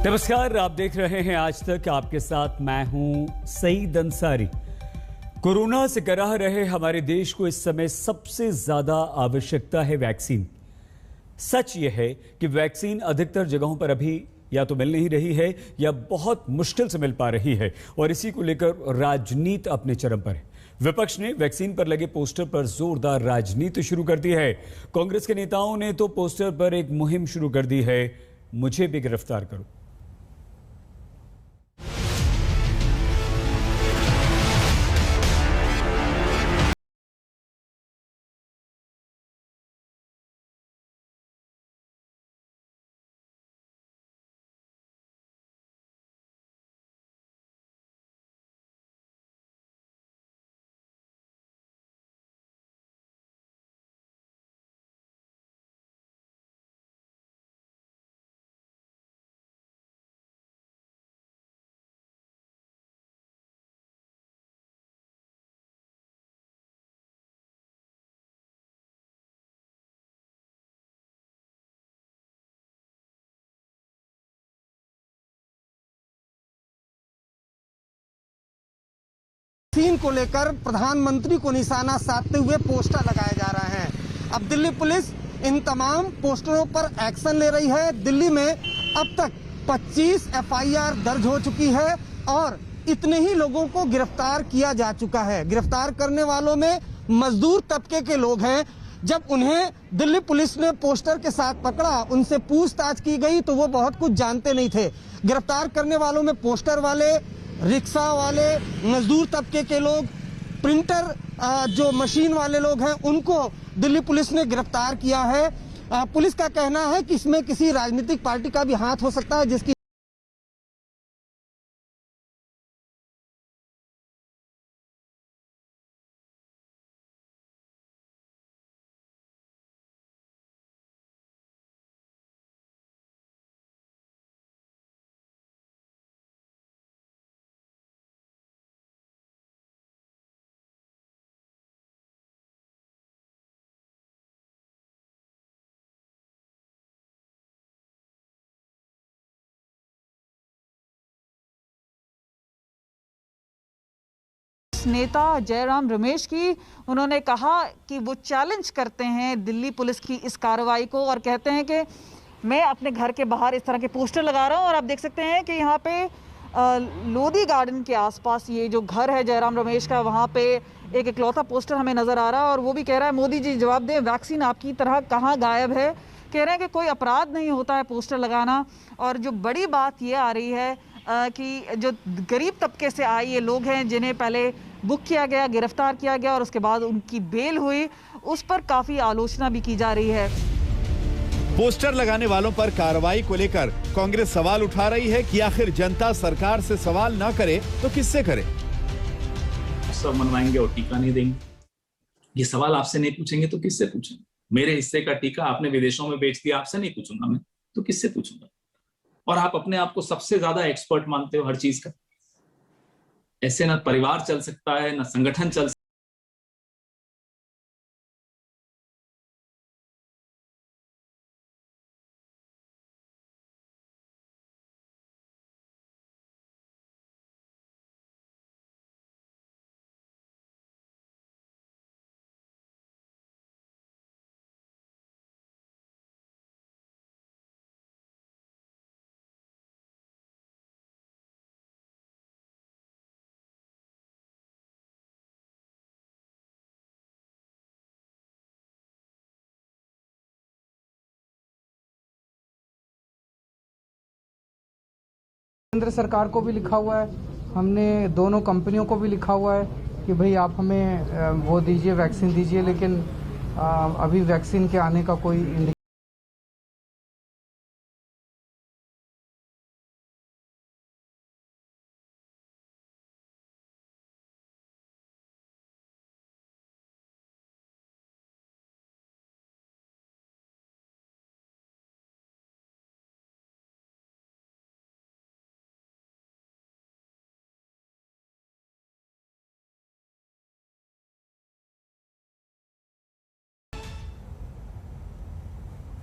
नमस्कार, आप देख रहे हैं आज तक। आपके साथ मैं हूं सईद अंसारी। कोरोना से कराह रहे हमारे देश को इस समय सबसे ज्यादा आवश्यकता है वैक्सीन। सच यह है कि वैक्सीन अधिकतर जगहों पर अभी या तो मिल नहीं रही है या बहुत मुश्किल से मिल पा रही है, और इसी को लेकर राजनीति अपने चरम पर है। विपक्ष ने वैक्सीन पर लगे पोस्टर पर जोरदार राजनीति शुरू कर दी है। कांग्रेस के नेताओं ने तो पोस्टर पर एक मुहिम शुरू कर दी है, मुझे भी गिरफ्तार करो। वैक्सीन को लेकर प्रधानमंत्री को निशाना साधते हुए पोस्टर लगाए जा रहे हैं। अब दिल्ली पुलिस इन तमाम पोस्टरों पर एक्शन ले रही है। दिल्ली में अब तक 25 एफआईआर दर्ज हो चुकी है और इतने ही लोगों को गिरफ्तार किया जा चुका है। गिरफ्तार करने वालों में मजदूर तबके के लोग हैं। जब उन्हें दिल्ली पुलिस ने पोस्टर के साथ पकड़ा, उनसे पूछताछ की गई तो वो बहुत कुछ जानते नहीं थे। गिरफ्तार करने वालों में पोस्टर वाले, रिक्शा वाले, मजदूर तबके के लोग, प्रिंटर जो मशीन वाले लोग हैं, उनको दिल्ली पुलिस ने गिरफ्तार किया है। पुलिस का कहना है कि इसमें किसी राजनीतिक पार्टी का भी हाथ हो सकता है, जिसकी नेता जयराम रमेश की उन्होंने कहा कि वो चैलेंज करते हैं दिल्ली पुलिस की इस कार्रवाई को और कहते हैं कि मैं अपने घर के बाहर इस तरह के पोस्टर लगा रहा हूं। और आप देख सकते हैं कि यहाँ पे लोधी गार्डन के आसपास ये जो घर है जयराम रमेश का, वहाँ पे एक इकलौता पोस्टर हमें नजर आ रहा है और वो भी कह रहा है मोदी जी जवाब दें, वैक्सीन आपकी तरह कहाँ गायब है। कह रहे हैं कि कोई अपराध नहीं होता है पोस्टर लगाना। और जो बड़ी बात ये आ रही है कि जो गरीब तबके से आए ये लोग हैं, जिन्हें पहले बुक किया गया, गिरफ्तार किया गया और उसके बाद उनकी बेल हुई, उस पर काफी आलोचना भी की जा रही है। पोस्टर लगाने वालों पर कार्रवाई को लेकर कांग्रेस सवाल उठा रही है कि आखिर जनता सरकार से सवाल ना करे तो किससे करे। सब मनवाएंगे और टीका नहीं देंगे। ये सवाल आपसे नहीं पूछेंगे तो किससे पूछेंगे? मेरे हिस्से का टीका आपने विदेशों में बेच दिया, आपसे नहीं पूछूंगा मैं, तो किससे पूछूंगा? और आप अपने आप को सबसे ज्यादा एक्सपर्ट मानते हो हर चीज का। ऐसे ना परिवार चल सकता है, ना संगठन चल सकता है। केंद्र सरकार को भी लिखा हुआ है, हमने दोनों कंपनियों को भी लिखा हुआ है कि भाई आप हमें वो दीजिए, वैक्सीन दीजिए, लेकिन अभी वैक्सीन के आने का कोई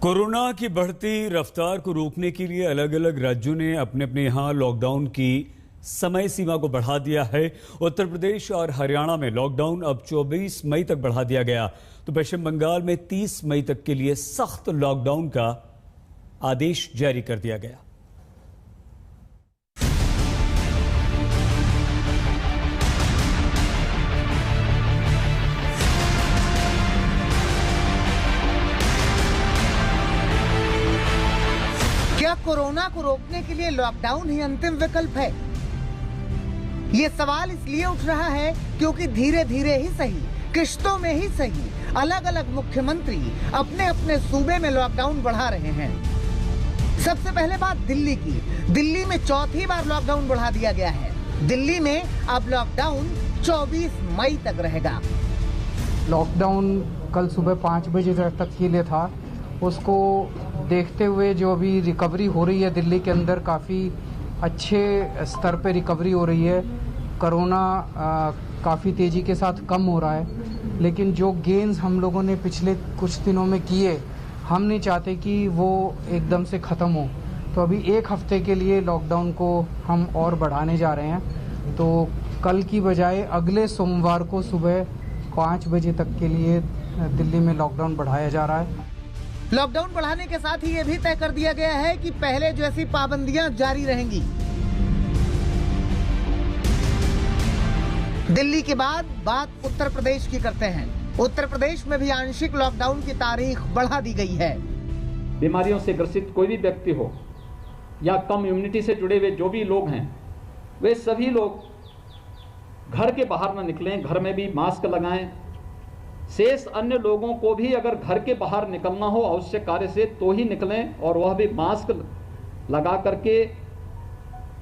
कोरोना की बढ़ती रफ्तार को रोकने के लिए अलग अलग राज्यों ने अपने अपने यहां लॉकडाउन की समय सीमा को बढ़ा दिया है। उत्तर प्रदेश और हरियाणा में लॉकडाउन अब 24 मई तक बढ़ा दिया गया, तो पश्चिम बंगाल में 30 मई तक के लिए सख्त लॉकडाउन का आदेश जारी कर दिया गया। क्या कोरोना को रोकने के लिए लॉकडाउन ही अंतिम विकल्प है? ये सवाल इसलिए उठ रहा है क्योंकि धीरे धीरे ही सही, किश्तों में ही सही, अलग अलग मुख्यमंत्री अपने अपने सूबे में लॉकडाउन बढ़ा रहे हैं। सबसे पहले बात दिल्ली की। दिल्ली में चौथी बार लॉकडाउन बढ़ा दिया गया है। दिल्ली में अब लॉकडाउन 24 मई तक रहेगा। लॉकडाउन कल सुबह 5 बजे तक के लिए था। उसको देखते हुए जो अभी रिकवरी हो रही है दिल्ली के अंदर, काफ़ी अच्छे स्तर पे रिकवरी हो रही है। कोरोना काफ़ी तेज़ी के साथ कम हो रहा है, लेकिन जो गेन्स हम लोगों ने पिछले कुछ दिनों में किए, हम नहीं चाहते कि वो एकदम से ख़त्म हो। तो अभी 1 हफ्ते के लिए लॉकडाउन को हम और बढ़ाने जा रहे हैं। तो कल की बजाय अगले सोमवार को सुबह 5 बजे तक के लिए दिल्ली में लॉकडाउन बढ़ाया जा रहा है। लॉकडाउन बढ़ाने के साथ ही ये भी तय कर दिया गया है कि पहले जैसी पाबंदियां जारी रहेंगी। दिल्ली के बाद बात उत्तर प्रदेश की करते हैं। उत्तर प्रदेश में भी आंशिक लॉकडाउन की तारीख बढ़ा दी गई है। बीमारियों से ग्रसित कोई भी व्यक्ति हो या कम इम्यूनिटी से जुड़े हुए जो भी लोग हैं, वे सभी लोग घर के बाहर न निकलें, घर में भी मास्क लगाएं। शेष अन्य लोगों को भी अगर घर के बाहर निकलना हो आवश्यक कार्य से तो ही निकलें, और वह भी मास्क लगा करके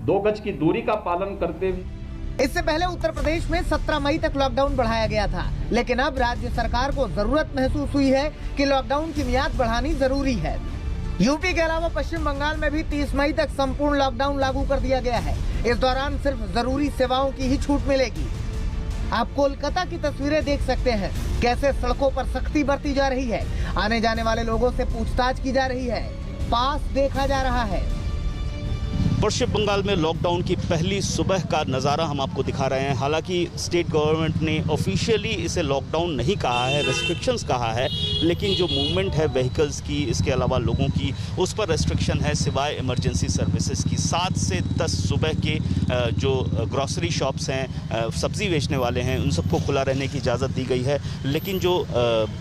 2 गज की दूरी का पालन करते हुए। इससे पहले उत्तर प्रदेश में 17 मई तक लॉकडाउन बढ़ाया गया था, लेकिन अब राज्य सरकार को जरूरत महसूस हुई है कि लॉकडाउन की मियाद बढ़ानी जरूरी है। यूपी के अलावा पश्चिम बंगाल में भी 30 मई तक संपूर्ण लॉकडाउन लागू कर दिया गया है। इस दौरान सिर्फ जरूरी सेवाओं की ही छूट मिलेगी। आप कोलकाता की तस्वीरें देख सकते हैं, कैसे सड़कों पर सख्ती बरती जा रही है। आने जाने वाले लोगों से पूछताछ की जा रही है, पास देखा जा रहा है। पश्चिम बंगाल में लॉकडाउन की पहली सुबह का नज़ारा हम आपको दिखा रहे हैं। हालांकि स्टेट गवर्नमेंट ने ऑफिशियली इसे लॉकडाउन नहीं कहा है, रेस्ट्रिक्शंस कहा है, लेकिन जो मूवमेंट है व्हीकल्स की, इसके अलावा लोगों की, उस पर रेस्ट्रिक्शन है सिवाय इमरजेंसी सर्विसेज की। 7 से 10 सुबह के जो ग्रॉसरी शॉप्स हैं, सब्ज़ी बेचने वाले हैं, उन सबको खुला रहने की इजाज़त दी गई है। लेकिन जो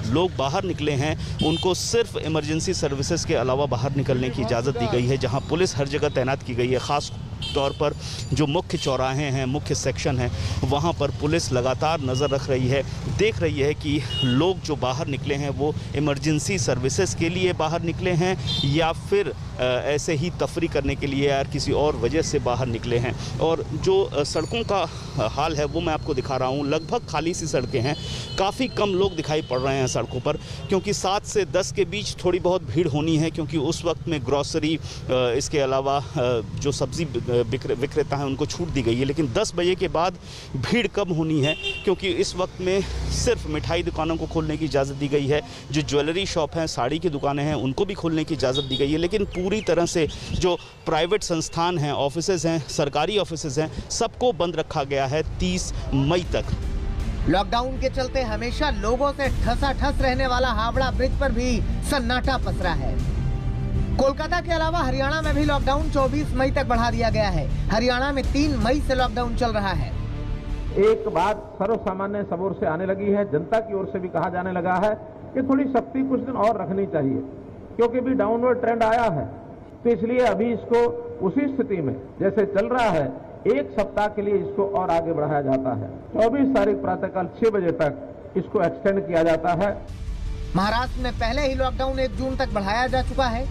लोग बाहर निकले हैं उनको सिर्फ इमरजेंसी सर्विसेज के अलावा बाहर निकलने की इजाज़त दी गई है, जहाँ पुलिस हर जगह तैनात की गई है। खास तौर पर जो मुख्य चौराहे हैं, मुख्य सेक्शन है, वहाँ पर पुलिस लगातार नज़र रख रही है, देख रही है कि लोग जो बाहर निकले हैं वो इमरजेंसी सर्विसेज के लिए बाहर निकले हैं या फिर ऐसे ही तफरी करने के लिए या किसी और वजह से बाहर निकले हैं। और जो सड़कों का हाल है वो मैं आपको दिखा रहा हूँ। लगभग खाली सी सड़कें हैं, काफ़ी कम लोग दिखाई पड़ रहे हैं सड़कों पर, क्योंकि 7 से 10 के बीच थोड़ी बहुत भीड़ होनी है, क्योंकि उस वक्त में ग्रॉसरी, इसके अलावा जो सब्ज़ी विक्रेता हैं उनको छूट दी गई है। लेकिन 10 बजे के बाद भीड़ कम होनी है, क्योंकि इस वक्त में सिर्फ मिठाई दुकानों को खोलने की इजाज़त दी गई है। जो ज्वेलरी शॉप हैं, साड़ी की दुकानें हैं, उनको भी खोलने की इजाज़त दी गई है। लेकिन पूरी तरह से जो प्राइवेट संस्थान हैं, ऑफिसेज हैं, सरकारी ऑफिसेज हैं, सबको बंद रखा गया है 30 मई तक। लॉकडाउन के चलते हमेशा लोगों से ठसाठस रहने वाला हावड़ा ब्रिज पर भी सन्नाटा पसरा है। कोलकाता के अलावा हरियाणा में भी लॉकडाउन 24 मई तक बढ़ा दिया गया है। हरियाणा में 3 मई से लॉकडाउन चल रहा है। एक बात सर्वसामान्य सब ओर से आने लगी है, जनता की ओर से भी कहा जाने लगा है कि थोड़ी सख्ती कुछ दिन और रखनी चाहिए, क्योंकि भी डाउनवर्ड ट्रेंड आया है। तो इसलिए अभी इसको उसी स्थिति में जैसे चल रहा है, 1 सप्ताह के लिए इसको और आगे बढ़ाया जाता है। 24 तारीख प्रातःकाल 6 बजे तक इसको एक्सटेंड किया जाता है। महाराष्ट्र में पहले ही लॉकडाउन 1 जून तक बढ़ाया जा चुका है।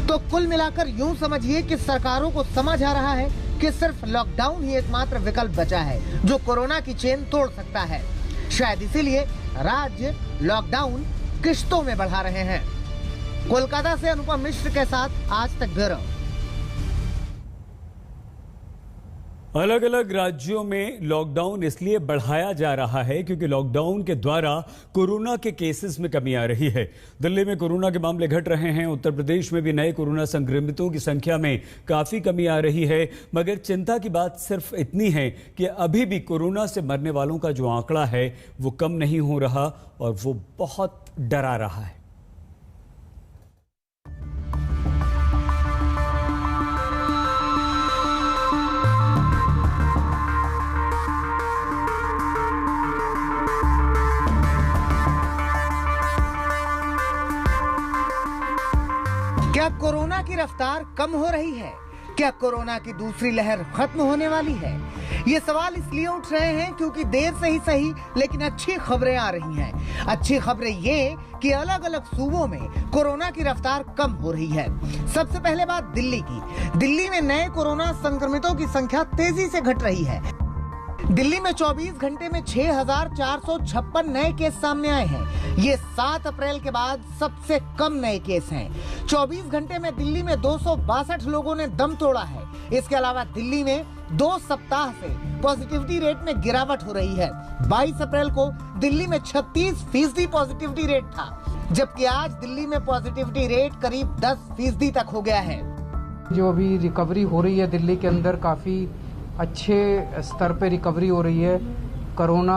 तो कुल मिलाकर यूं समझिए कि सरकारों को समझ आ रहा है कि सिर्फ लॉकडाउन ही एकमात्र विकल्प बचा है जो कोरोना की चेन तोड़ सकता है। शायद इसीलिए राज्य लॉकडाउन किश्तों में बढ़ा रहे हैं। कोलकाता से अनुपम मिश्र के साथ आज तक ब्यूरो। अलग अलग राज्यों में लॉकडाउन इसलिए बढ़ाया जा रहा है क्योंकि लॉकडाउन के द्वारा कोरोना के केसेस में कमी आ रही है। दिल्ली में कोरोना के मामले घट रहे हैं। उत्तर प्रदेश में भी नए कोरोना संक्रमितों की संख्या में काफी कमी आ रही है। मगर चिंता की बात सिर्फ इतनी है कि अभी भी कोरोना से मरने वालों का जो आंकड़ा है वो कम नहीं हो रहा और वो बहुत डरा रहा है। क्या कोरोना की रफ्तार कम हो रही है? क्या कोरोना की दूसरी लहर खत्म होने वाली है? ये सवाल इसलिए उठ रहे हैं क्योंकि देर से ही सही लेकिन अच्छी खबरें आ रही हैं। अच्छी खबरें ये कि अलग अलग सूबों में कोरोना की रफ्तार कम हो रही है। सबसे पहले बात दिल्ली की। दिल्ली में नए कोरोना संक्रमितों की संख्या तेजी से घट रही है। दिल्ली में 24 घंटे में 6,456 नए केस सामने आए हैं। ये 7 अप्रैल के बाद सबसे कम नए केस हैं। 24 घंटे में दिल्ली में 262 लोगों ने दम तोड़ा है। इसके अलावा दिल्ली में 2 सप्ताह से पॉजिटिविटी रेट में गिरावट हो रही है। 22 अप्रैल को दिल्ली में 36% पॉजिटिविटी रेट था, जबकि आज दिल्ली में पॉजिटिविटी रेट करीब 10% तक हो गया है। जो अभी रिकवरी हो रही है दिल्ली के अंदर, काफी अच्छे स्तर पे रिकवरी हो रही है। कोरोना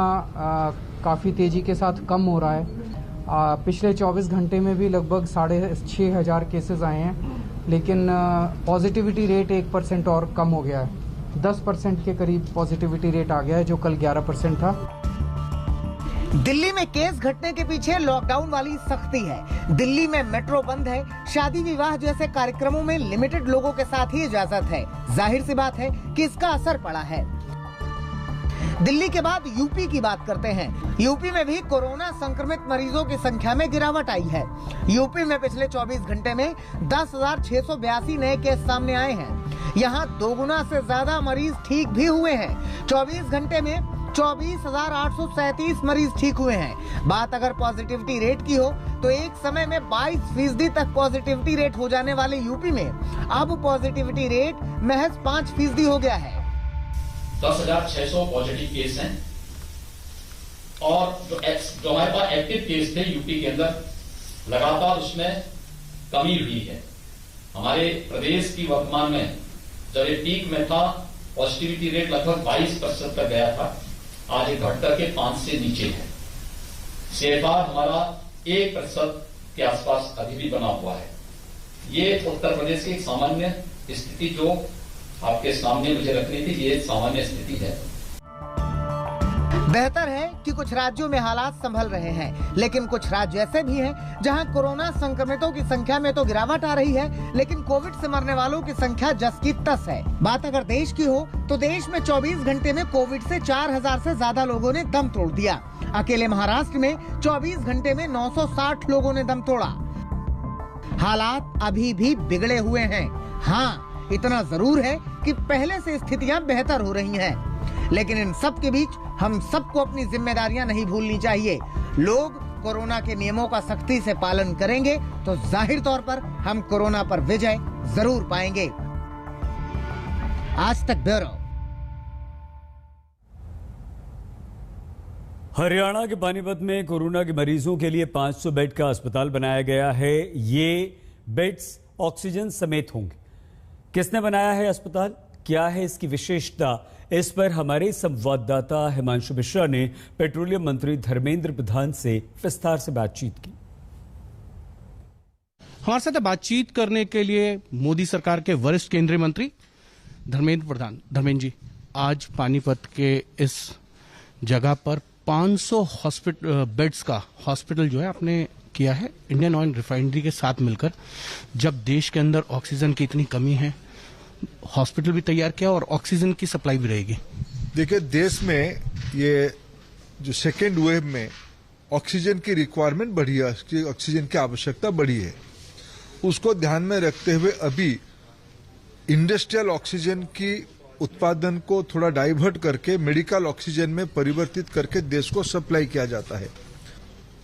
काफ़ी तेज़ी के साथ कम हो रहा है। पिछले 24 घंटे में भी लगभग 6,500 केसेस आए हैं, लेकिन पॉजिटिविटी रेट 1% और कम हो गया है। 10% के करीब पॉजिटिविटी रेट आ गया है, जो कल 11% था। दिल्ली में केस घटने के पीछे लॉकडाउन वाली सख्ती है। दिल्ली में मेट्रो बंद है। शादी विवाह जैसे कार्यक्रमों में लिमिटेड लोगों के साथ ही इजाजत है। जाहिर सी बात है कि इसका असर पड़ा है। दिल्ली के बाद यूपी की बात करते हैं। यूपी में भी कोरोना संक्रमित मरीजों की संख्या में गिरावट आई है। यूपी में पिछले 24 घंटे में 10,682 नए केस सामने आए हैं। यहाँ 2 गुना से ज्यादा मरीज ठीक भी हुए हैं। 24 घंटे में 24,837 मरीज ठीक हुए हैं। बात अगर पॉजिटिविटी रेट की हो तो एक समय में 22% तक पॉजिटिविटी रेट हो जाने वाले यूपी में अब पॉजिटिविटी रेट महज 5% हो गया है। 10,600 पॉजिटिव केस हैं और जो हमारे पास एक्टिव केस थे यूपी के अंदर, लगातार उसमें कमी हुई है। हमारे प्रदेश की वर्तमान में जब ये पीक में था, पॉजिटिविटी रेट लगभग 22% तक गया था। आज ये घट करके 5 से नीचे है। CFR हमारा 1% के आसपास अभी भी बना हुआ है। ये उत्तर प्रदेश की एक सामान्य स्थिति जो आपके सामने मुझे रखनी थी, ये सामान्य स्थिति है। बेहतर है कि कुछ राज्यों में हालात संभल रहे हैं, लेकिन कुछ राज्य ऐसे भी हैं जहां कोरोना संक्रमितों की संख्या में तो गिरावट आ रही है, लेकिन कोविड से मरने वालों की संख्या जस की तस है। बात अगर देश की हो तो देश में 24 घंटे में कोविड से 4,000 से ज्यादा लोगों ने दम तोड़ दिया। अकेले महाराष्ट्र में 24 घंटे में 960 लोगों ने दम तोड़ा। हालात अभी भी बिगड़े हुए हैं। हाँ, इतना जरूर है कि पहले से स्थितियां बेहतर हो रही हैं, लेकिन इन सब के बीच हम सबको अपनी जिम्मेदारियां नहीं भूलनी चाहिए। लोग कोरोना के नियमों का सख्ती से पालन करेंगे तो जाहिर तौर पर हम कोरोना पर विजय जरूर पाएंगे। आज तक ब्यूरो। हरियाणा के पानीपत में कोरोना के मरीजों के लिए 500 बेड का अस्पताल बनाया गया है। ये बेड्स ऑक्सीजन समेत होंगे। किसने बनाया है अस्पताल, क्या है इसकी विशेषता, इस पर हमारे संवाददाता हिमांशु मिश्रा ने पेट्रोलियम मंत्री धर्मेंद्र प्रधान से विस्तार से बातचीत की। हमारे साथ बातचीत करने के लिए मोदी सरकार के वरिष्ठ केंद्रीय मंत्री धर्मेंद्र प्रधान। धर्मेंद्र जी, आज पानीपत के इस जगह पर 500 बेड्स का हॉस्पिटल जो है आपने किया है इंडियन ऑयल रिफाइनरी के साथ मिलकर। जब देश के अंदर ऑक्सीजन की इतनी कमी है, हॉस्पिटल भी तैयार किया और ऑक्सीजन की सप्लाई भी रहेगी। देखिए, देश में ये जो सेकेंड वेव में ऑक्सीजन की रिक्वायरमेंट बढ़ी है, ऑक्सीजन की आवश्यकता बढ़ी है, उसको ध्यान में रखते हुए अभी इंडस्ट्रियल ऑक्सीजन की उत्पादन को थोड़ा डाइवर्ट करके मेडिकल ऑक्सीजन में परिवर्तित करके देश को सप्लाई किया जाता है।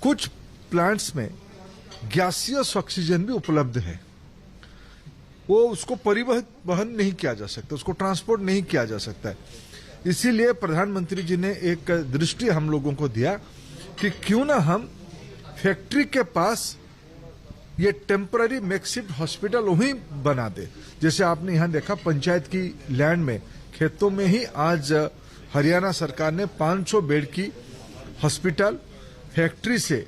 कुछ प्लांट्स में गैसियस ऑक्सीजन भी उपलब्ध है। वो उसको परिवहन नहीं किया जा सकता, उसको ट्रांसपोर्ट नहीं किया जा सकता है। इसीलिए प्रधानमंत्री जी ने एक दृष्टि हम लोगों को दिया कि क्यों ना हम फैक्ट्री के पास ये टेम्पररी मेकशिफ्ट हॉस्पिटल वहीं बना दे। जैसे आपने यहां देखा पंचायत की लैंड में, खेतों में ही आज हरियाणा सरकार ने 500 बेड की हॉस्पिटल फैक्ट्री से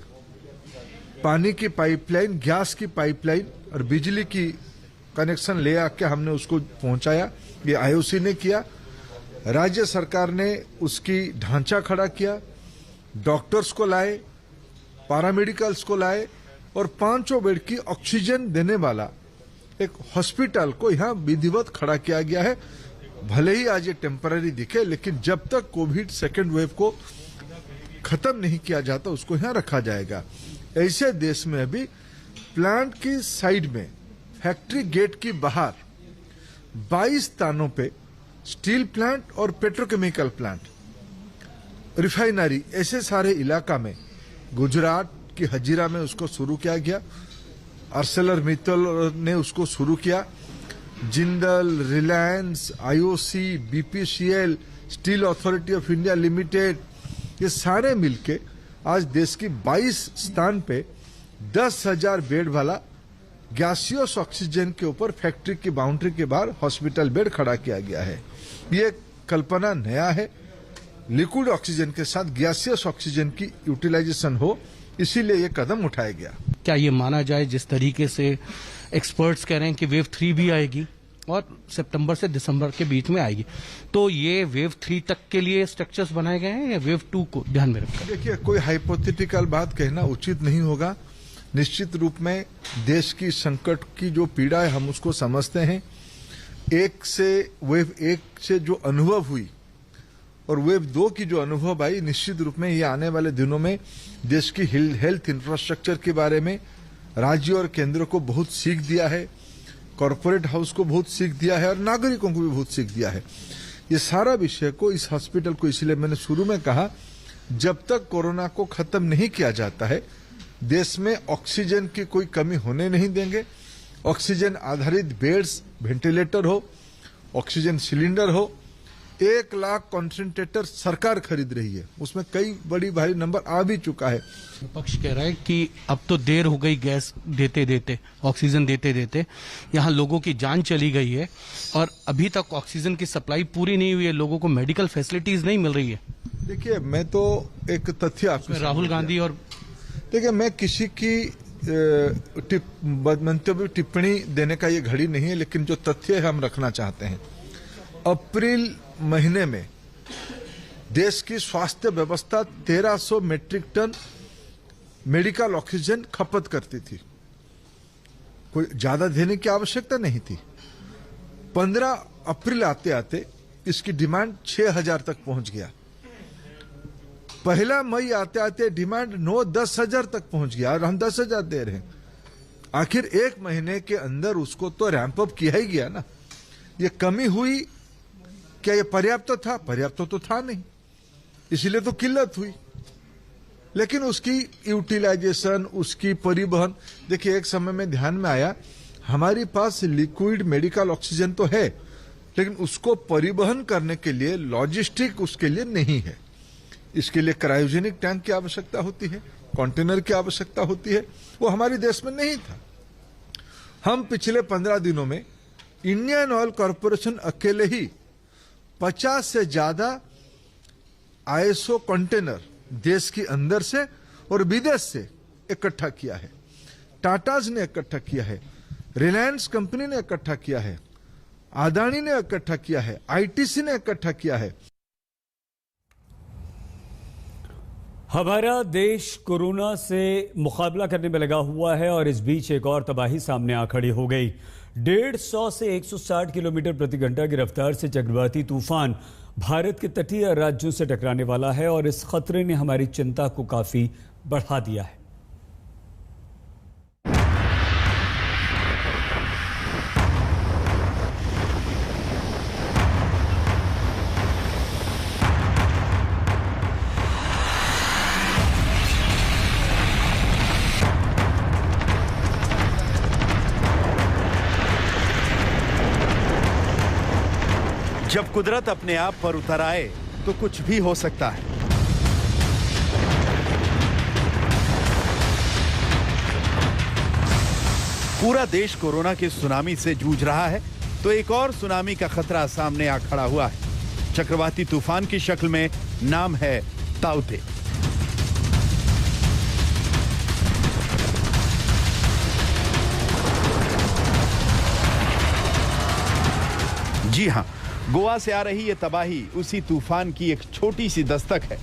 पानी की पाइपलाइन, गैस की पाइपलाइन और बिजली की कनेक्शन ले आके हमने उसको पहुंचाया। ये आईओसी ने किया, राज्य सरकार ने उसकी ढांचा खड़ा किया, डॉक्टर्स को लाए, पैरामेडिकल्स को लाए और 500 बेड की ऑक्सीजन देने वाला एक हॉस्पिटल को यहां विधिवत खड़ा किया गया है। भले ही आज ये टेम्पररी दिखे, लेकिन जब तक कोविड सेकेंड वेव को खत्म नहीं किया जाता उसको यहां रखा जाएगा। ऐसे देश में अभी प्लांट की साइड में, फैक्ट्री गेट की बाहर 22 स्थानों पे स्टील प्लांट और पेट्रोकेमिकल प्लांट, रिफाइनरी, ऐसे सारे इलाका में, गुजरात की हजीरा में उसको शुरू किया गया, ArcelorMittal ने उसको शुरू किया, Jindal, Reliance, IOC, BPCL, steel authority of India limited, ये सारे मिलके आज देश की 22 स्थान पे 10,000 बेड वाला गैसियस ऑक्सीजन के ऊपर फैक्ट्री की बाउंड्री के बाहर हॉस्पिटल बेड खड़ा किया गया है। ये कल्पना नया है, लिक्विड ऑक्सीजन के साथ गैसियस ऑक्सीजन की यूटिलाइजेशन हो, इसीलिए ये कदम उठाया गया। क्या ये माना जाए जिस तरीके से एक्सपर्ट्स कह रहे हैं कि वेव 3 भी आएगी और सितंबर से दिसंबर के बीच में आएगी, तो ये वेव 3 तक के लिए स्ट्रक्चर्स बनाए गए हैं या वेव 2 को ध्यान में रखकर? देखिए, कोई हाइपोथेटिकल बात कहना उचित नहीं होगा। निश्चित रूप में देश की संकट की जो पीड़ा है हम उसको समझते हैं। वेव 1 से जो अनुभव हुई और वेव 2 की जो अनुभव आई, निश्चित रूप में ये आने वाले दिनों में देश की हेल्थ इंफ्रास्ट्रक्चर के बारे में राज्य और केंद्र को बहुत सीख दिया है, कॉरपोरेट हाउस को बहुत सीख दिया है और नागरिकों को भी बहुत सीख दिया है। ये सारा विषय को, इस हॉस्पिटल को, इसलिए मैंने शुरू में कहा, जब तक कोरोना को खत्म नहीं किया जाता है देश में ऑक्सीजन की कोई कमी होने नहीं देंगे। ऑक्सीजन आधारित बेड्स, वेंटिलेटर हो, ऑक्सीजन सिलेंडर हो, 1 लाख कॉन्सेंट्रेटर सरकार खरीद रही है, उसमें कई बड़ी भारी नंबर आ भी चुका है। विपक्ष कह रहा है कि अब तो देर हो गई गैस देते देते, ऑक्सीजन देते देते, यहाँ लोगों की जान चली गई है और अभी तक ऑक्सीजन की सप्लाई पूरी नहीं हुई है, लोगों को मेडिकल फैसिलिटीज नहीं मिल रही है। देखिए, मैं तो एक तथ्य आपको, राहुल गांधी और, देखिए, मैं किसी की मंतव्य टिप्पणी देने का ये घड़ी नहीं है, लेकिन जो तथ्य हम रखना चाहते हैं, अप्रैल महीने में देश की स्वास्थ्य व्यवस्था 1300 मेट्रिक टन मेडिकल ऑक्सीजन खपत करती थी। कोई ज्यादा देने की आवश्यकता नहीं थी। 15 अप्रैल आते आते इसकी डिमांड 6000 तक पहुंच गया। 1 मई आते आते डिमांड 9-10 हजार तक पहुंच गया और हम 10,000 दे रहे हैं। आखिर 1 महीने के अंदर उसको तो रैंप अप किया ही गया ना। ये कमी हुई, क्या ये पर्याप्त था? पर्याप्त तो था नहीं, इसीलिए तो किल्लत हुई। लेकिन उसकी यूटिलाइजेशन, उसकी परिवहन, देखिए, एक समय में ध्यान में आया, हमारे पास लिक्विड मेडिकल ऑक्सीजन तो है, लेकिन उसको परिवहन करने के लिए लॉजिस्टिक उसके लिए नहीं है। इसके लिए क्रायोजेनिक टैंक की आवश्यकता होती है, कंटेनर की आवश्यकता होती है, वो हमारे देश में नहीं था। हम पिछले 15 दिनों में इंडियन ऑयल कॉरपोरेशन अकेले ही 50 से ज्यादा आईएसओ कंटेनर देश के अंदर से और विदेश से इकट्ठा किया है। टाटाज ने इकट्ठा किया है, रिलायंस कंपनी ने इकट्ठा किया है, अदानी ने इकट्ठा किया है, आईटीसी ने इकट्ठा किया है। हमारा देश कोरोना से मुकाबला करने में लगा हुआ है और इस बीच एक और तबाही सामने आ खड़ी हो गई। 150 से 160 किलोमीटर प्रति घंटा की रफ्तार से चक्रवाती तूफान भारत के तटीय राज्यों से टकराने वाला है और इस खतरे ने हमारी चिंता को काफी बढ़ा दिया है। जब कुदरत अपने आप पर उतर आए तो कुछ भी हो सकता है। पूरा देश कोरोना के सुनामी से जूझ रहा है तो एक और सुनामी का खतरा सामने आ खड़ा हुआ है। चक्रवाती तूफान की शक्ल में, नाम है ताउते। जी हां, गोवा से आ रही ये तबाही उसी तूफान की एक छोटी सी दस्तक है।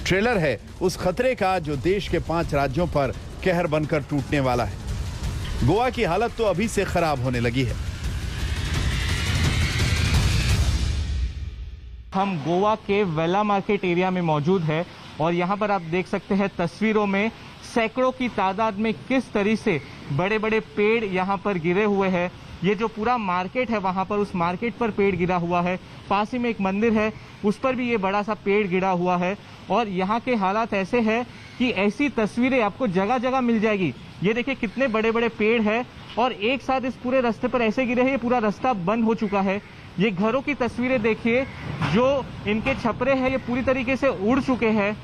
ट्रेलर है उस खतरे का जो देश के 5 राज्यों पर कहर बनकर टूटने वाला है। गोवा की हालत तो अभी से खराब होने लगी है। हम गोवा के वेला मार्केट एरिया में मौजूद है और यहाँ पर आप देख सकते हैं तस्वीरों में सैकड़ों की तादाद में किस तरह से बड़े बड़े पेड़ यहाँ पर गिरे हुए हैं। ये जो पूरा मार्केट है वहाँ पर, उस मार्केट पर पेड़ गिरा हुआ है। पास ही में एक मंदिर है, उस पर भी ये बड़ा सा पेड़ गिरा हुआ है। और यहाँ के हालात ऐसे हैं कि ऐसी तस्वीरें आपको जगह जगह मिल जाएगी। ये देखिए कितने बड़े बड़े पेड़ हैं और एक साथ इस पूरे रास्ते पर ऐसे गिरे हैं, ये पूरा रास्ता बंद हो चुका है। ये घरों की तस्वीरें देखिए, जो इनके छपरे हैं ये पूरी तरीके से उड़ चुके हैं।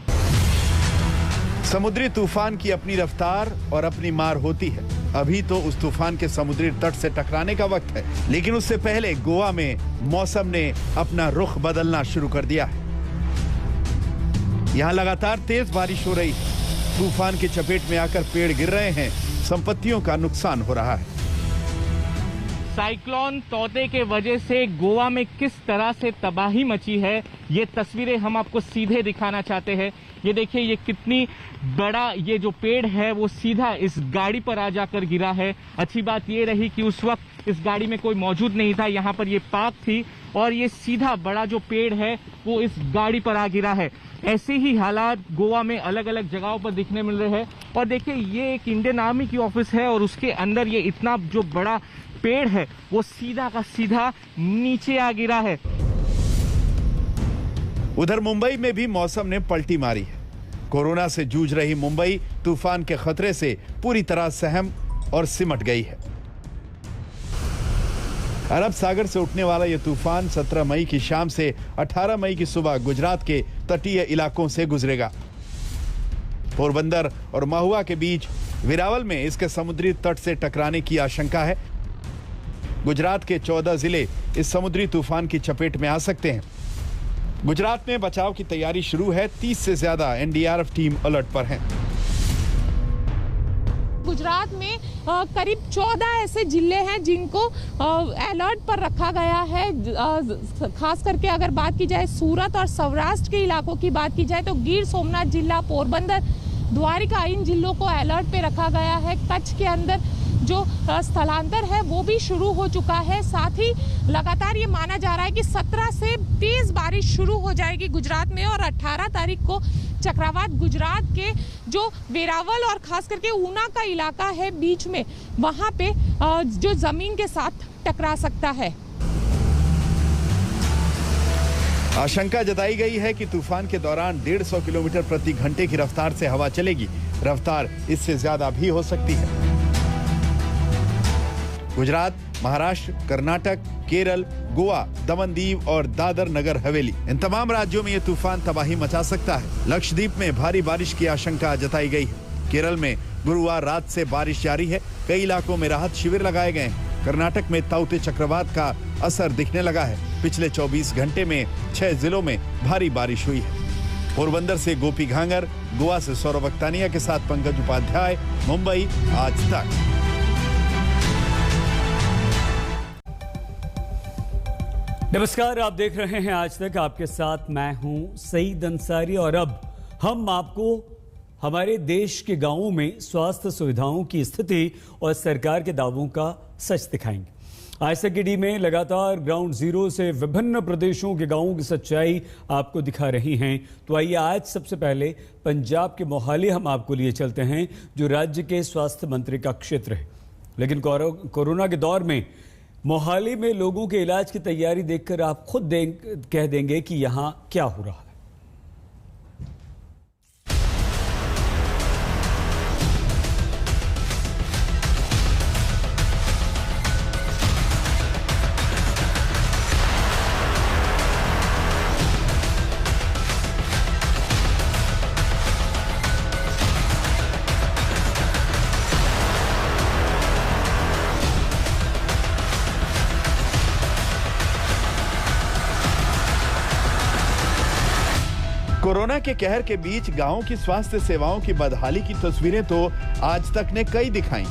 समुद्री तूफान की अपनी रफ्तार और अपनी मार होती है। अभी तो उस तूफान के समुद्री तट से टकराने का वक्त है, लेकिन उससे पहले गोवा में मौसम ने अपना रुख बदलना शुरू कर दिया है। यहाँ लगातार तेज बारिश हो रही है, तूफान की चपेट में आकर पेड़ गिर रहे हैं, संपत्तियों का नुकसान हो रहा है। साइक्लोन तौते के वजह से गोवा में किस तरह से तबाही मची है, ये तस्वीरें हम आपको सीधे दिखाना चाहते हैं। ये देखिए ये कितनी बड़ा ये जो पेड़ है वो सीधा इस गाड़ी पर आ जाकर गिरा है। अच्छी बात ये रही कि उस वक्त इस गाड़ी में कोई मौजूद नहीं था, यहाँ पर ये पार्क थी और ये सीधा बड़ा जो पेड़ है वो इस गाड़ी पर आ गिरा है। ऐसे ही हालात गोवा में अलग अलग जगहों पर दिखने मिल रहे हैं। और देखिए ये एक इंडियन आर्मी की ऑफिस है और उसके अंदर ये इतना जो बड़ा पेड़ है वो सीधा का सीधा नीचे आ गिरा है। उधर मुंबई में भी मौसम ने पलटी मारी है। कोरोना से जूझ रही मुंबई तूफान के खतरे से पूरी तरह सहम और सिमट गई है। अरब सागर से उठने वाला यह तूफान 17 मई की शाम से 18 मई की सुबह गुजरात के तटीय इलाकों से गुजरेगा। पोरबंदर और महुआ के बीच वेरावल में इसके समुद्री तट से टकराने की आशंका है। गुजरात के 14 जिले इस समुद्री तूफान की चपेट में आ सकते हैं। गुजरात में बचाव की तैयारी शुरू है। 30 से ज्यादा एनडीआरएफ टीम अलर्ट पर हैं। गुजरात में करीब 14 ऐसे जिले हैं जिनको अलर्ट पर रखा गया है। खास करके अगर बात की जाए सूरत और सौराष्ट्र के इलाकों की बात की जाए तो गिर सोमनाथ जिला, पोरबंदर, द्वारिका, इन जिलों को अलर्ट पे रखा गया है। कच्छ के अंदर जो स्थलांतर है वो भी शुरू हो चुका है। साथ ही लगातार ये माना जा रहा है कि 17 से तेज बारिश शुरू हो जाएगी गुजरात में और 18 तारीख को चक्रवात गुजरात के जो वेरावल और खास करके ऊना का इलाका है बीच में, वहां पे जो जमीन के साथ टकरा सकता है। आशंका जताई गई है कि तूफान के दौरान 150 किलोमीटर प्रति घंटे की रफ्तार से हवा चलेगी। रफ्तार इससे ज्यादा भी हो सकती है। गुजरात, महाराष्ट्र, कर्नाटक, केरल, गोवा, दमन दीव और दादर नगर हवेली, इन तमाम राज्यों में यह तूफान तबाही मचा सकता है। लक्षद्वीप में भारी बारिश की आशंका जताई गई है। केरल में गुरुवार रात से बारिश जारी है। कई इलाकों में राहत शिविर लगाए गए हैं। कर्नाटक में ताउते चक्रवात का असर दिखने लगा है। पिछले 24 घंटे में 6 जिलों में भारी बारिश हुई है। पोरबंदर से गोपी घांगर, गोवा से सौरभ अख्तानिया के साथ पंकज उपाध्याय, मुंबई, आज तक। नमस्कार, आप देख रहे हैं आज तक। आपके साथ मैं हूं सईद अंसारी और अब हम आपको हमारे देश के गांवों में स्वास्थ्य सुविधाओं की स्थिति और सरकार के दावों का सच दिखाएंगे। आज तक की टीम में लगातार ग्राउंड जीरो से विभिन्न प्रदेशों के गांवों की सच्चाई आपको दिखा रही हैं। तो आइए आज सबसे पहले पंजाब के मोहाली हम आपको लिए चलते हैं, जो राज्य के स्वास्थ्य मंत्री का क्षेत्र है। लेकिन कोरोना के दौर में मोहाली में लोगों के इलाज की तैयारी देखकर आप खुद कह देंगे कि यहां क्या हो रहा है। कोरोना के कहर के बीच गांव की स्वास्थ्य सेवाओं की बदहाली की तस्वीरें तो आज तक ने कई दिखाई,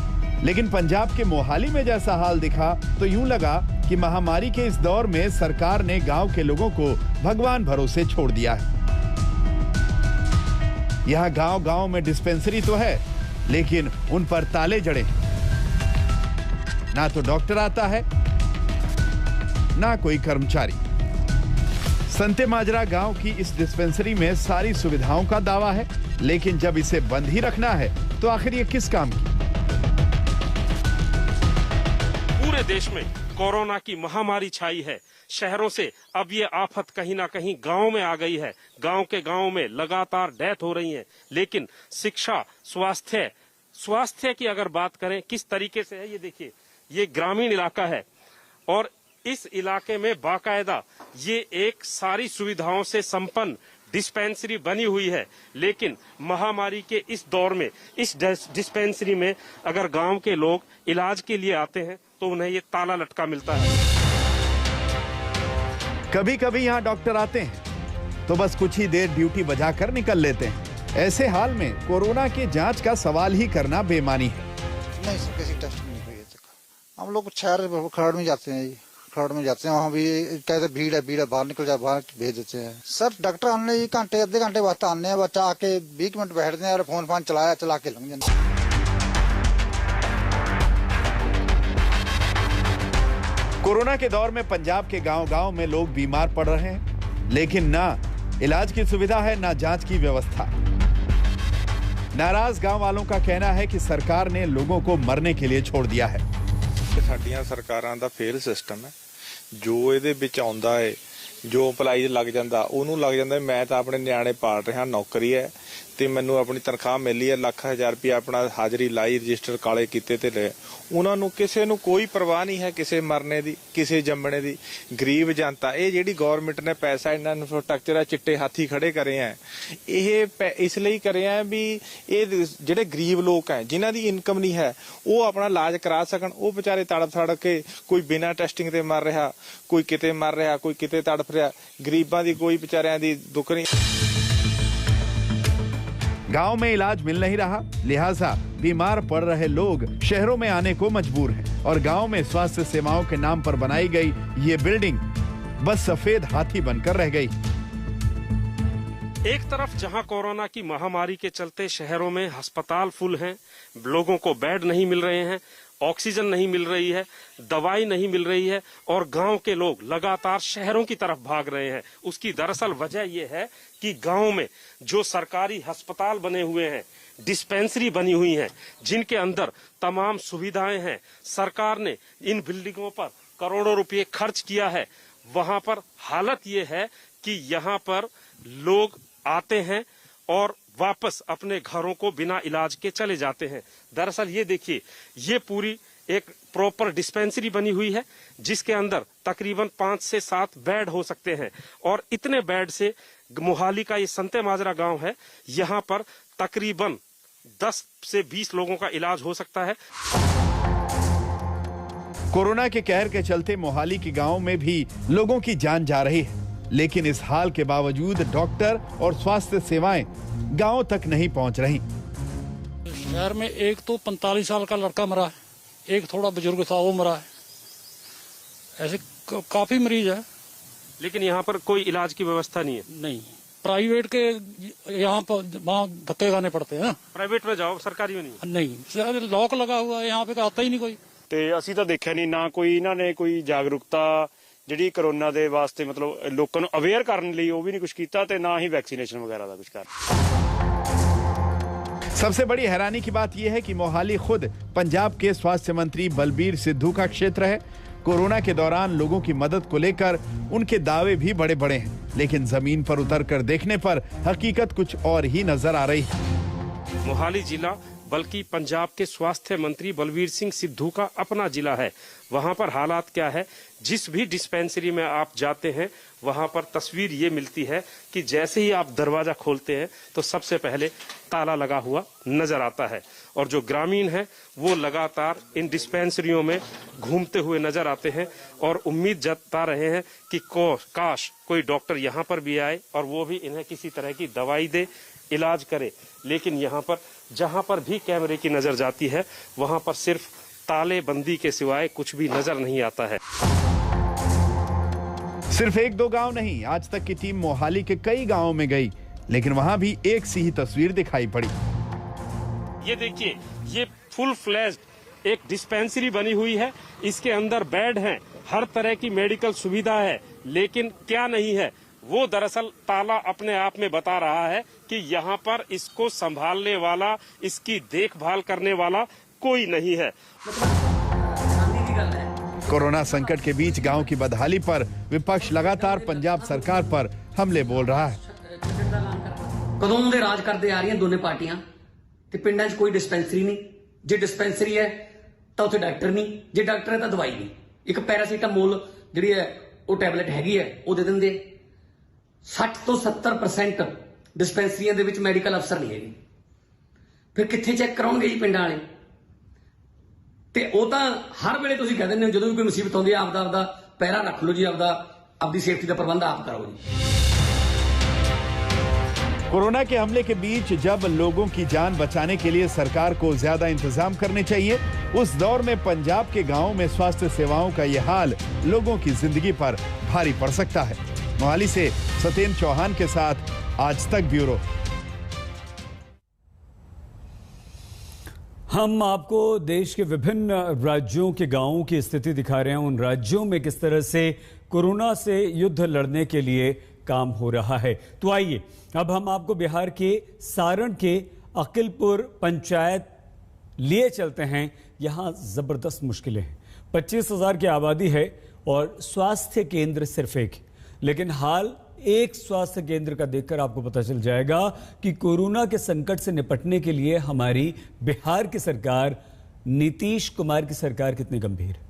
लेकिन पंजाब के मोहाली में जैसा हाल दिखा तो यूं लगा कि महामारी के इस दौर में सरकार ने गांव के लोगों को भगवान भरोसे छोड़ दिया है। यहाँ गांव-गांव में डिस्पेंसरी तो है, लेकिन उन पर ताले जड़े हैं। ना तो डॉक्टर आता है, ना कोई कर्मचारी। संते माजरा गांव की इस डिस्पेंसरी में सारी सुविधाओं का दावा है, लेकिन जब इसे बंद ही रखना है तो आखिर ये किस काम की? पूरे देश में कोरोना की महामारी छाई है। शहरों से अब ये आफत कहीं ना कहीं गांव में आ गई है। गांव के गांव में लगातार डेथ हो रही है, लेकिन शिक्षा, स्वास्थ्य की अगर बात करें किस तरीके से है, ये देखिए, ये ग्रामीण इलाका है और इस इलाके में बाकायदा ये एक सारी सुविधाओं से संपन्न डिस्पेंसरी बनी हुई है। लेकिन महामारी के इस दौर में इस डिस्पेंसरी में अगर गांव के लोग इलाज के लिए आते हैं तो उन्हें ये ताला लटका मिलता है। कभी कभी यहाँ डॉक्टर आते हैं तो बस कुछ ही देर ड्यूटी बजाकर निकल लेते हैं। ऐसे हाल में कोरोना की जांच का सवाल ही करना बेमानी है। नहीं सर, किसी टेस्ट नहीं हुई है। हम लोग शहर खरड़ में जाते हैं, खरड़ में जाते हैं, वहाँ भी कहते भीड़ है, बाहर निकल जाए, बाहर भेज देते हैं। सर डॉक्टर आने घंटे आधे घंटे बाद आने हैं, बच्चा आके 20 मिनट बैठते हैं और फोन चला के लग जाते हैं। कोरोना के दौर में पंजाब के गांव-गांव में लोग बीमार पड़ रहे हैं, लेकिन ना इलाज की सुविधा है, ना जांच की व्यवस्था। नाराज गांव वालों का कहना है कि सरकार ने लोगों को मरने के लिए छोड़ दिया है। ਸਾਡੀਆਂ ਸਰਕਾਰਾਂ ਦਾ ਫੇਲ ਸਿਸਟਮ ਹੈ। ਜੋ ਇਹਦੇ ਵਿੱਚ ਆਉਂਦਾ ਹੈ, ਜੋ ਅਪਲਾਈ ਲੱਗ ਜਾਂਦਾ ਉਹਨੂੰ ਲੱਗ ਜਾਂਦਾ। ਮੈਂ ਤਾਂ ਆਪਣੇ ਨਿਆਣੇ ਪਾਲ ਰਿਹਾ, ਨੌਕਰੀ ਹੈ ਤੇ ਮੈਨੂੰ ਆਪਣੀ ਤਨਖਾਹ ਮਿਲੀ ਹੈ, ਲੱਖ ਹਜ਼ਾਰ ਰੁਪਏ ਆਪਣਾ ਹਾਜ਼ਰੀ ਲਾਈ, ਰਜਿਸਟਰ ਕਾਲੇ ਕੀਤੇ ਤੇ ਲੈ। ਉਹਨਾਂ ਨੂੰ ਕਿਸੇ ਨੂੰ ਕੋਈ ਪਰਵਾਹ ਨਹੀਂ ਹੈ ਕਿਸੇ ਮਰਨੇ ਦੀ, ਕਿਸੇ ਜੰਮਣੇ ਦੀ। ਗਰੀਬ ਜਨਤਾ, ਇਹ ਜਿਹੜੀ ਗਵਰਨਮੈਂਟ ਨੇ ਪੈਸਾ ਇਹਨਾਂ ਇਨਫਰਾਸਟ੍ਰਕਚਰ ਆ ਚਿੱਟੇ ਹਾਥੀ ਖੜੇ ਕਰੇ ਆ, ਇਹ ਇਸ ਲਈ ਕਰੇ ਆ ਵੀ ਇਹ ਜਿਹੜੇ ਗਰੀਬ ਲੋਕ ਹੈ ਜਿਨ੍ਹਾਂ ਦੀ ਇਨਕਮ ਨਹੀਂ ਹੈ ਉਹ ਆਪਣਾ ਇਲਾਜ ਕਰਾ ਸਕਣ। ਉਹ ਵਿਚਾਰੇ ਤੜਫ ਕੇ ਕੋਈ ਬਿਨਾਂ ਟੈਸਟਿੰਗ ਤੇ ਮਰ ਰਿਹਾ, ਕੋਈ ਕਿਤੇ ਮਰ ਰਿਹਾ, ਕੋਈ ਕਿਤੇ ਤੜਫ ਰਿਹਾ। ਗਰੀਬਾਂ ਦੀ ਕੋਈ ਵਿਚਾਰਿਆਂ ਦੀ ਦੁੱਖ नहीं। गांव में इलाज मिल नहीं रहा, लिहाजा बीमार पड़ रहे लोग शहरों में आने को मजबूर हैं और गांव में स्वास्थ्य सेवाओं के नाम पर बनाई गई ये बिल्डिंग बस सफेद हाथी बनकर रह गई। एक तरफ जहां कोरोना की महामारी के चलते शहरों में अस्पताल फुल हैं, लोगों को बेड नहीं मिल रहे हैं, ऑक्सीजन नहीं मिल रही है, दवाई नहीं मिल रही है और गांव के लोग लगातार शहरों की तरफ भाग रहे हैं। उसकी दरअसल वजह यह है कि गांव में जो सरकारी अस्पताल बने हुए हैं, डिस्पेंसरी बनी हुई हैं, जिनके अंदर तमाम सुविधाएं हैं, सरकार ने इन बिल्डिंगों पर करोड़ों रुपए खर्च किया है। वहां पर हालत यह है कि यहाँ पर लोग आते हैं और वापस अपने घरों को बिना इलाज के चले जाते हैं। दरअसल ये देखिए, ये पूरी एक प्रॉपर डिस्पेंसरी बनी हुई है जिसके अंदर तकरीबन 5 से 7 बेड हो सकते हैं और इतने बेड से मोहाली का ये संते माजरा गांव है, यहाँ पर तकरीबन 10 से 20 लोगों का इलाज हो सकता है। कोरोना के कहर के चलते मोहाली के गांव में भी लोगों की जान जा रही है, लेकिन इस हाल के बावजूद डॉक्टर और स्वास्थ्य सेवाएं गांव तक नहीं पहुंच रही। शहर में एक तो 45 साल का लड़का मरा है, एक थोड़ा बुजुर्ग था वो मरा है, ऐसे काफी मरीज है। लेकिन यहाँ पर कोई इलाज की व्यवस्था नहीं है। नहीं, प्राइवेट के यहाँ पर वहाँ धक्के खाने पड़ते हैं। प्राइवेट में जाओ, सरकारी में नहीं, लॉक लगा हुआ है, यहाँ पे आता ही नहीं कोई। ਤੇ ਅਸੀਂ ਤਾਂ ਦੇਖਿਆ ਨਹੀਂ ਨਾ ਕੋਈ ਇਹਨਾਂ ਨੇ ਕੋਈ ਜਾਗਰੂਕਤਾ ਜਿਹੜੀ ਕਰੋਨਾ ਦੇ ਵਾਸਤੇ ਮਤਲਬ ਲੋਕਾਂ ਨੂੰ ਅਵੇਅਰ ਕਰਨ ਲਈ ਉਹ ਵੀ ਨਹੀਂ ਕੁਝ ਕੀਤਾ ਤੇ ਨਾ ਹੀ ਵੈਕਸੀनेशन वगैरह ਦਾ कुछ कर। सबसे बड़ी हैरानी की बात यह है कि मोहाली खुद पंजाब के स्वास्थ्य मंत्री बलबीर सिद्धू का क्षेत्र है। कोरोना के दौरान लोगों की मदद को लेकर उनके दावे भी बड़े बड़े हैं, लेकिन जमीन पर उतरकर देखने पर हकीकत कुछ और ही नजर आ रही है। मोहाली जिला बल्कि पंजाब के स्वास्थ्य मंत्री बलवीर सिंह सिद्धू का अपना जिला है। वहां पर हालात क्या है, जिस भी डिस्पेंसरी में आप जाते हैं वहां पर तस्वीर ये मिलती है कि जैसे ही आप दरवाजा खोलते हैं तो सबसे पहले ताला लगा हुआ नजर आता है और जो ग्रामीण हैं वो लगातार इन डिस्पेंसरियों में घूमते हुए नजर आते हैं और उम्मीद जता रहे हैं कि काश कोई डॉक्टर यहाँ पर भी आए और वो भी इन्हें किसी तरह की दवाई दे, इलाज करे। लेकिन यहाँ पर जहाँ पर भी कैमरे की नजर जाती है वहाँ पर सिर्फ ताले बंदी के सिवाय कुछ भी नजर नहीं आता है। सिर्फ एक दो गांव नहीं, आज तक की टीम मोहाली के कई गांवों में गई, लेकिन वहां भी एक सी ही तस्वीर दिखाई पड़ी। ये देखिए, ये फुल फ्लैश्ड एक डिस्पेंसरी बनी हुई है, इसके अंदर बेड हैं, हर तरह की मेडिकल सुविधा है, लेकिन क्या नहीं है, वो दरअसल ताला अपने आप में बता रहा है कि यहाँ पर इसको संभालने वाला, इसकी देखभाल करने वाला कोई नहीं है। कोरोना संकट के बीच गांव की बदहाली पर विपक्ष लगातार पंजाब सरकार पर हमले बोल रहा है। कदों दे राज करते आ रही हैं दोनों पार्टियां ते पिंडां 'च कोई डिस्पेंसरी नहीं, जे डिस्पेंसरी है तो उत्थे डॉक्टर नहीं, जे डॉक्टर है तो दवाई नहीं। एक पैरासीटामोल जिहड़ी है वो टैबलेट हैगी है वो दे दिंदे। 60 ਤੋਂ 70% डिस्पेंसरियां दे विच मैडिकल अफसर नहीं है, फिर कित्थे चैक कराउणगे जी पिंडां वाले। ते वो तां हर वेले तुसीं कह दिंदे हो जदों भी कोई मुसीबत आउंदी है आपदा पैरा रख लो जी, आपदी सेफ्टी का प्रबंध आप करो जी। कोरोना के हमले के बीच जब लोगों की जान बचाने के लिए सरकार को ज्यादा इंतजाम करने चाहिए, उस दौर में पंजाब के गांवों में स्वास्थ्य सेवाओं का यह हाल लोगों की जिंदगी पर भारी पड़ सकता है। मोहाली से सत्येंद्र चौहान के साथ आज तक ब्यूरो। हम आपको देश के विभिन्न राज्यों के गांवों की स्थिति दिखा रहे हैं, उन राज्यों में किस तरह से कोरोना से युद्ध लड़ने के लिए काम हो रहा है। तो आइए अब हम आपको बिहार के सारण के अकिलपुर पंचायत लिए चलते हैं। यहां जबरदस्त मुश्किलें हैं। 25,000 की आबादी है और स्वास्थ्य केंद्र सिर्फ एक, लेकिन हाल एक स्वास्थ्य केंद्र का देखकर आपको पता चल जाएगा कि कोरोना के संकट से निपटने के लिए हमारी बिहार की सरकार, नीतीश कुमार की सरकार कितनी गंभीर है।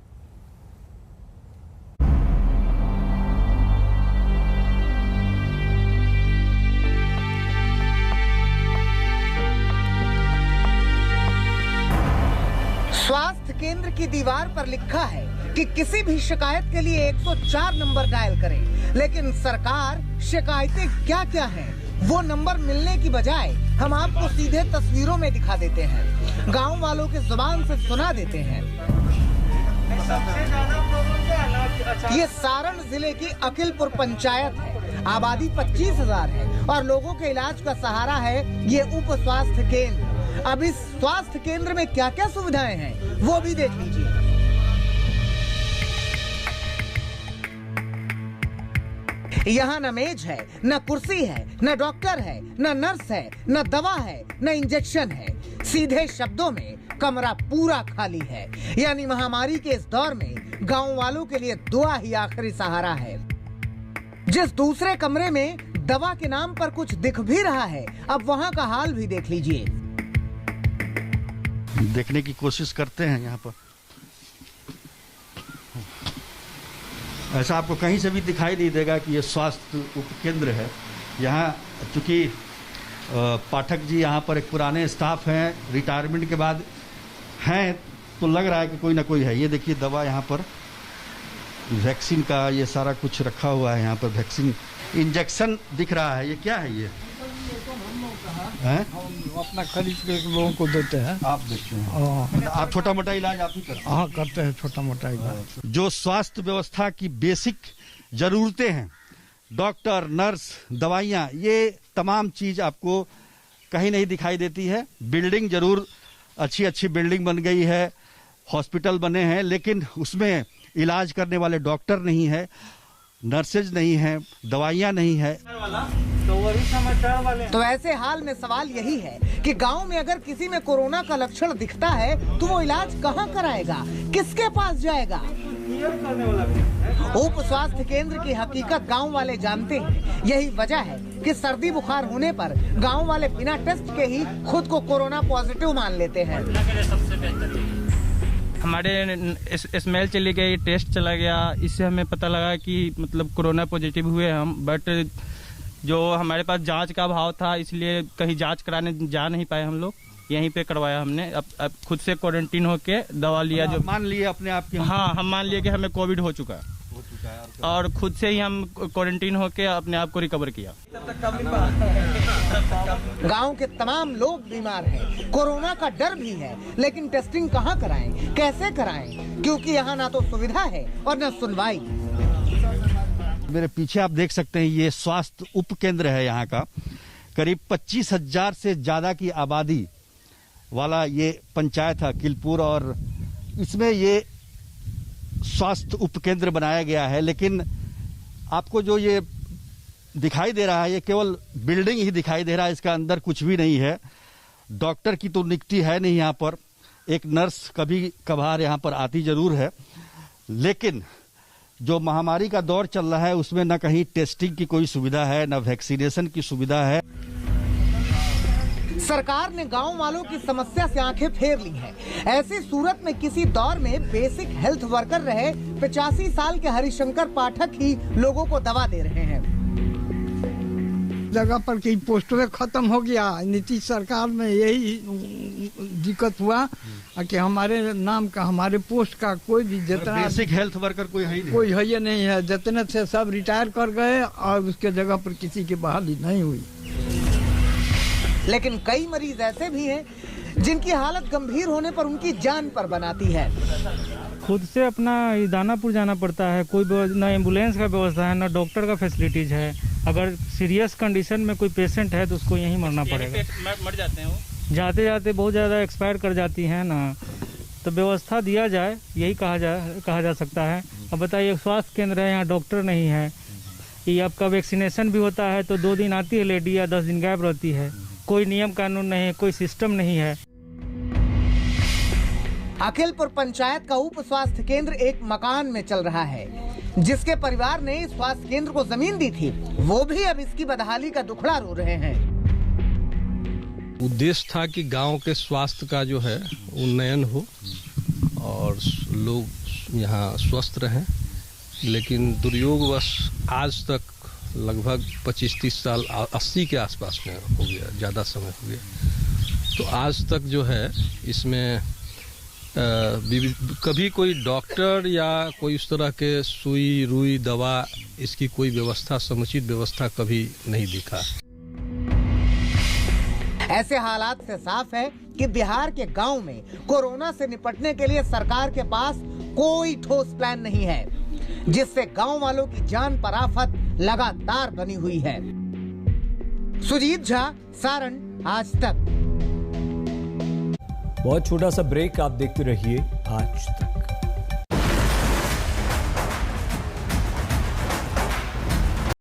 स्वास्थ्य केंद्र की दीवार पर लिखा है कि किसी भी शिकायत के लिए 104 नंबर डायल करें, लेकिन सरकार शिकायतें क्या क्या हैं वो नंबर मिलने की बजाय हम आपको सीधे तस्वीरों में दिखा देते हैं, गांव वालों के जुबान से सुना देते हैं। ये सारण जिले की अकिलपुर पंचायत है, आबादी 25,000 है और लोगों के इलाज का सहारा है ये उप स्वास्थ्य केंद्र। अब इस स्वास्थ्य केंद्र में क्या क्या सुविधाएं हैं वो भी देख लीजिए। यहाँ न मेज है, न कुर्सी है, न डॉक्टर है, न नर्स है, न दवा है, न इंजेक्शन है। सीधे शब्दों में कमरा पूरा खाली है। यानी महामारी के इस दौर में गांव वालों के लिए दुआ ही आखिरी सहारा है। जिस दूसरे कमरे में दवा के नाम पर कुछ दिख भी रहा है, अब वहाँ का हाल भी देख लीजिए। देखने की कोशिश करते हैं। यहाँ पर ऐसा आपको कहीं से भी दिखाई नहीं देगा कि ये स्वास्थ्य उपकेंद्र है। यहाँ चूंकि पाठक जी यहाँ पर एक पुराने स्टाफ हैं, रिटायरमेंट के बाद हैं, तो लग रहा है कि कोई ना कोई है। ये देखिए दवा यहाँ पर, वैक्सीन का ये सारा कुछ रखा हुआ है। यहाँ पर वैक्सीन इंजेक्शन दिख रहा है। ये क्या है ये? हैं? हम अपना खरीद के लोगों को देते हैं। आप देखते हैं? आप छोटा मोटा इलाज आप ही करते हैं? हाँ, करते हैं छोटा मोटा इलाज। जो स्वास्थ्य व्यवस्था की बेसिक जरूरतें हैं, डॉक्टर, नर्स, दवाइयाँ, ये तमाम चीज आपको कहीं नहीं दिखाई देती है। बिल्डिंग जरूर अच्छी अच्छी बिल्डिंग बन गई है, हॉस्पिटल बने हैं, लेकिन उसमें इलाज करने वाले डॉक्टर नहीं है, नर्सेज नहीं है, दवाइयाँ नहीं है। तो ऐसे हाल में सवाल यही है कि गांव में अगर किसी में कोरोना का लक्षण दिखता है तो वो इलाज कहां कराएगा, किसके पास जाएगा? उप स्वास्थ्य केंद्र की हकीकत गांव वाले जानते हैं। यही वजह है कि सर्दी बुखार होने पर गांव वाले बिना टेस्ट के ही खुद को कोरोना पॉजिटिव मान लेते हैं। हमारे स्मेल चली गई, टेस्ट चला गया, इससे हमें पता लगा कि मतलब कोरोना पॉजिटिव हुए हम। बट जो हमारे पास जांच का अभाव था, इसलिए कहीं जांच कराने जा नहीं पाए हम लोग। यहीं पे करवाया हमने। अब खुद से क्वारंटीन होके दवा लिया। जो मान लिए अपने आप की? हाँ, हम मान लिए कि हमें कोविड हो चुका है और खुद से ही हम क्वारंटीन होके अपने आप को रिकवर किया। गांव के तमाम लोग बीमार हैं, कोरोना का डर भी है, लेकिन टेस्टिंग कहां कराएं, कैसे कराएं, क्योंकि यहां ना तो सुविधा है और न सुनवाई। मेरे पीछे आप देख सकते हैं, ये स्वास्थ्य उप केंद्र है यहाँ का। करीब 25,000 से ज्यादा की आबादी वाला ये पंचायत है किलपुर, और इसमें ये स्वास्थ्य उप केंद्र बनाया गया है। लेकिन आपको जो ये दिखाई दे रहा है, ये केवल बिल्डिंग ही दिखाई दे रहा है, इसका अंदर कुछ भी नहीं है। डॉक्टर की तो नियुक्ति है नहीं यहाँ पर। एक नर्स कभी कभार यहाँ पर आती जरूर है, लेकिन जो महामारी का दौर चल रहा है उसमें न कहीं टेस्टिंग की कोई सुविधा है, न वैक्सीनेशन की सुविधा है। सरकार ने गांव वालों की समस्या से आंखें फेर ली हैं। ऐसी सूरत में किसी दौर में बेसिक हेल्थ वर्कर रहे 85 साल के हरिशंकर पाठक ही लोगों को दवा दे रहे हैं। जगह पर कई पोस्टर खत्म हो गया। नीतीश सरकार में यही दिक्कत हुआ कि हमारे नाम का, हमारे पोस्ट का कोई भी जितना बेसिक हेल्थ वर्कर कोई है नहीं है। जितने से सब रिटायर कर गए और उसके जगह पर किसी की बहाली नहीं हुई। लेकिन कई मरीज ऐसे भी हैं जिनकी हालत गंभीर होने पर उनकी जान पर बनाती है। खुद से अपना दानापुर जाना पड़ता है। कोई ना एम्बुलेंस का व्यवस्था है, ना डॉक्टर का फैसिलिटीज है। अगर सीरियस कंडीशन में कोई पेशेंट है तो उसको यहीं मरना पड़ेगा। मर जाते हैं वो, जाते जाते बहुत ज़्यादा एक्सपायर कर जाती हैं ना। तो व्यवस्था दिया जाए, यही कहा जा सकता है। अब बताइए, स्वास्थ्य केंद्र है, यहाँ डॉक्टर नहीं है। ये आपका वैक्सीनेशन भी होता है तो 2 दिन आती है लेडी या 10 दिन गायब रहती है। कोई नियम कानून नहीं है, कोई सिस्टम नहीं है। अखिलपुर पंचायत का उप स्वास्थ्य केंद्र एक मकान में चल रहा है। जिसके परिवार ने इस स्वास्थ्य केंद्र को जमीन दी थी, वो भी अब इसकी बदहाली का दुखड़ा रो रहे हैं। उद्देश्य था कि गांव के स्वास्थ्य का जो है उन्नयन हो और लोग यहाँ स्वस्थ रहें, लेकिन दुर्योगवश आज तक लगभग 25-30 साल, 80 के आसपास में हो गया, ज़्यादा समय हो गया। तो आज तक जो है इसमें कभी कोई डॉक्टर या कोई इस तरह के सुई रुई दवा, इसकी कोई व्यवस्था, समुचित व्यवस्था कभी नहीं दिखा। ऐसे हालात से साफ है कि बिहार के गांव में कोरोना से निपटने के लिए सरकार के पास कोई ठोस प्लान नहीं है, जिससे गांव वालों की जान पर आफत लगातार बनी हुई है। सुजीत झा, सारण, आज तक। बहुत छोटा सा ब्रेक, आप देखते रहिए आज तक।